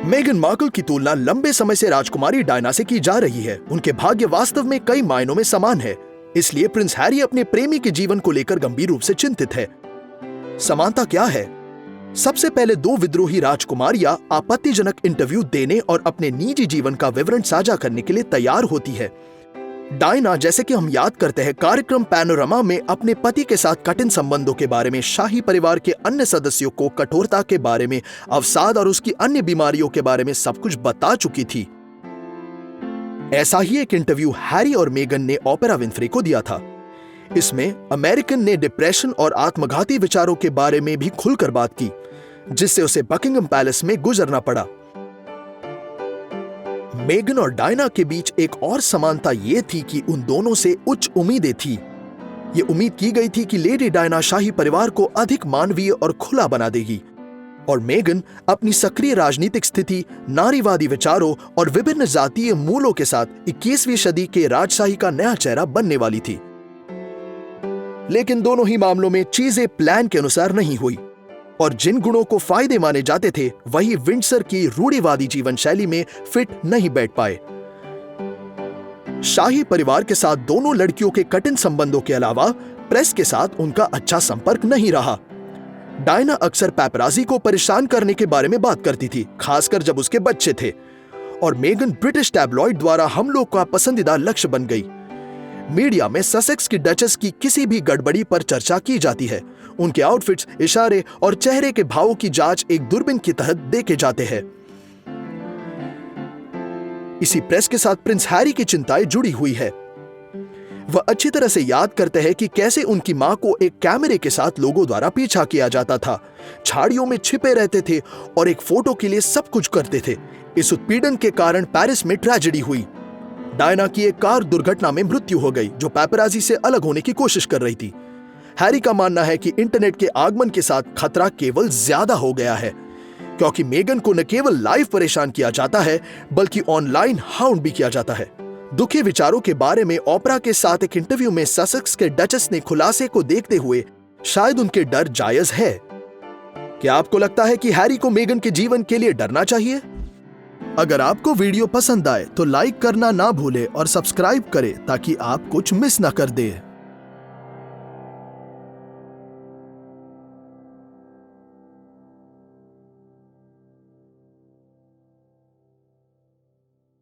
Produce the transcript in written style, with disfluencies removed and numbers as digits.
Megan Markle की तुलना लंबे समय से राजकुमारी डायना से की जा रही है। उनके भाग्य वास्तव में कई मायनों में समान है, इसलिए प्रिंस हैरी अपने प्रेमी के जीवन को लेकर गंभीर रूप से चिंतित है। समानता क्या है? सबसे पहले दो विद्रोही राजकुमारियां आपत्तिजनक इंटरव्यू देने और अपने निजी जीवन का विवरण साझा करने के लिए तैयार होती है। डायना, जैसे कि हम याद करते हैं, कार्यक्रम पैनोरामा में अपने पति के साथ कठिन संबंधों के बारे में, शाही परिवार के अन्य सदस्यों को कठोरता के बारे में, अवसाद और उसकी अन्य बीमारियों के बारे में सब कुछ बता चुकी थी। ऐसा ही एक इंटरव्यू हैरी और मेगन ने ओपेरा विन्फ्रे को दिया था। इसमें अमेरिकन ने डिप्रेशन और आत्मघाती विचारों के बारे में भी खुलकर बात की, जिससे उसे बकिंगम पैलेस में गुजरना पड़ा। मेगन और डायना के बीच एक और समानता यह थी कि उन दोनों से उच्च उम्मीदें थी। यह उम्मीद की गई थी कि लेडी डायना शाही परिवार को अधिक मानवीय और खुला बना देगी, और मेगन अपनी सक्रिय राजनीतिक स्थिति, नारीवादी विचारों और विभिन्न जातीय मूलों के साथ 21वीं सदी के राजशाही का नया चेहरा बनने वाली थी। लेकिन दोनों ही मामलों में चीजें प्लान के अनुसार नहीं हुई, और जिन गुणों को फायदे माने जाते थे वही विंडसर की रूढ़िवादी जीवन शैली में फिट नहीं बैठ पाए। शाही परिवार के साथ दोनों लड़कियों के कठिन संबंधों के अलावा प्रेस के साथ उनका अच्छा संपर्क नहीं रहा। डायना अक्सर पैपराजी को परेशान करने के बारे में बात करती थी, खासकर जब उसके बच्चे थे, और मेगन ब्रिटिश टैबलॉइड द्वारा हम लोग का पसंदीदा लक्ष्य बन गई। मीडिया में ससेक्स की डचेस की किसी भी गड़बड़ी पर चर्चा की जाती है। उनके आउटफिट्स, इशारे और चेहरे के भावों की जांच एक दूरबीन की तहत देखे जाते हैं। इसी प्रेस के साथ प्रिंस हैरी की चिंताएं जुड़ी हुई है। वह अच्छी तरह से याद करते हैं कि कैसे उनकी मां को एक कैमरे के साथ लोगों द्वारा पीछा किया जाता था, झाड़ियों में छिपे रहते थे और एक फोटो के लिए सब कुछ करते थे। इस उत्पीड़न के कारण पेरिस में ट्रेजेडी हुई। डायना की एक कार दुर्घटना में मृत्यु हो गई, जो पैपराजी से अलग होने की कोशिश कर रही थी। हैरी का मानना है कि इंटरनेट के आगमन के साथ खतरा केवल ज्यादा हो गया है, क्योंकि मेगन को न केवल लाइव परेशान किया जाता है बल्कि ऑनलाइन हाउंड भी किया जाता है। दुखी विचारों के बारे में ओपेरा के साथ एक इंटरव्यू में ससेक्स के डचेस ने खुलासे को देखते हुए शायद उनके डर जायज है। क्या आपको लगता है कि हैरी को मेगन के जीवन के लिए डरना चाहिए? अगर आपको वीडियो पसंद आए तो लाइक करना ना भूलें और सब्सक्राइब करें ताकि आप कुछ मिस ना कर दें।